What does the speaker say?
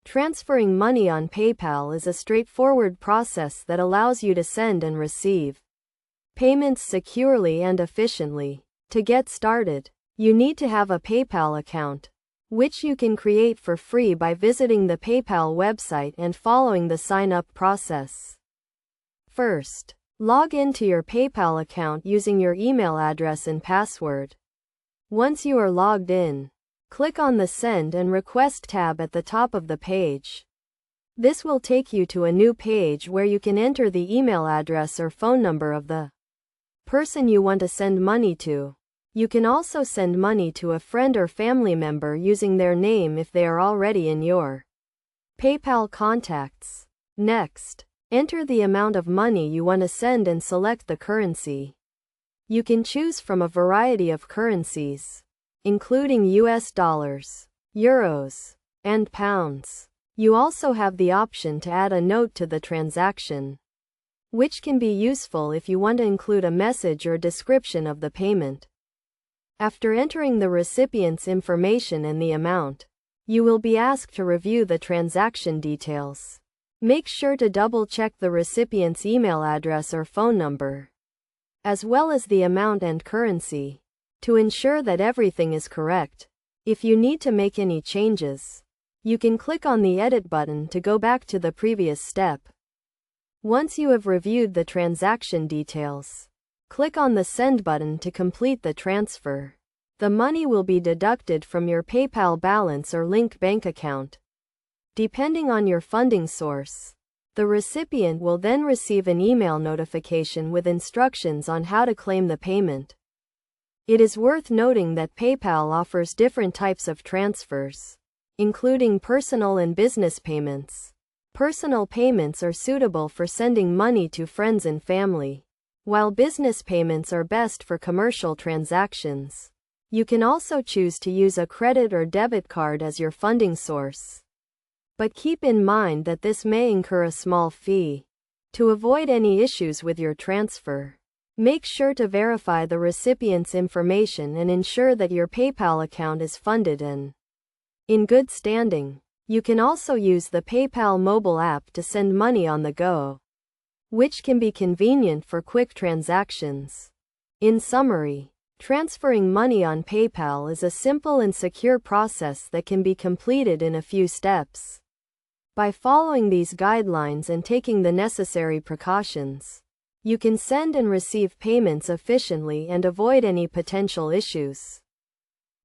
Transferring money on PayPal is a straightforward process that allows you to send and receive payments securely and efficiently. To get started, you need to have a PayPal account, which you can create for free by visiting the PayPal website and following the sign-up process. First, log into your PayPal account using your email address and password. Once you are logged in, click on the Send and Request tab at the top of the page. This will take you to a new page where you can enter the email address or phone number of the person you want to send money to. You can also send money to a friend or family member using their name if they are already in your PayPal contacts. Next, enter the amount of money you want to send and select the currency. You can choose from a variety of currencies, including US dollars, euros, and pounds. You also have the option to add a note to the transaction, which can be useful if you want to include a message or description of the payment. After entering the recipient's information and the amount, you will be asked to review the transaction details. Make sure to double-check the recipient's email address or phone number, as well as the amount and currency, to ensure that everything is correct. If you need to make any changes, you can click on the Edit button to go back to the previous step. Once you have reviewed the transaction details, click on the Send button to complete the transfer. The money will be deducted from your PayPal balance or linked bank account, depending on your funding source. The recipient will then receive an email notification with instructions on how to claim the payment. It is worth noting that PayPal offers different types of transfers, including personal and business payments. Personal payments are suitable for sending money to friends and family, while business payments are best for commercial transactions. You can also choose to use a credit or debit card as your funding source, but keep in mind that this may incur a small fee. To avoid any issues with your transfer, make sure to verify the recipient's information and ensure that your PayPal account is funded and in good standing. You can also use the PayPal mobile app to send money on the go, which can be convenient for quick transactions. In summary, transferring money on PayPal is a simple and secure process that can be completed in a few steps. By following these guidelines and taking the necessary precautions, you can send and receive payments efficiently and avoid any potential issues.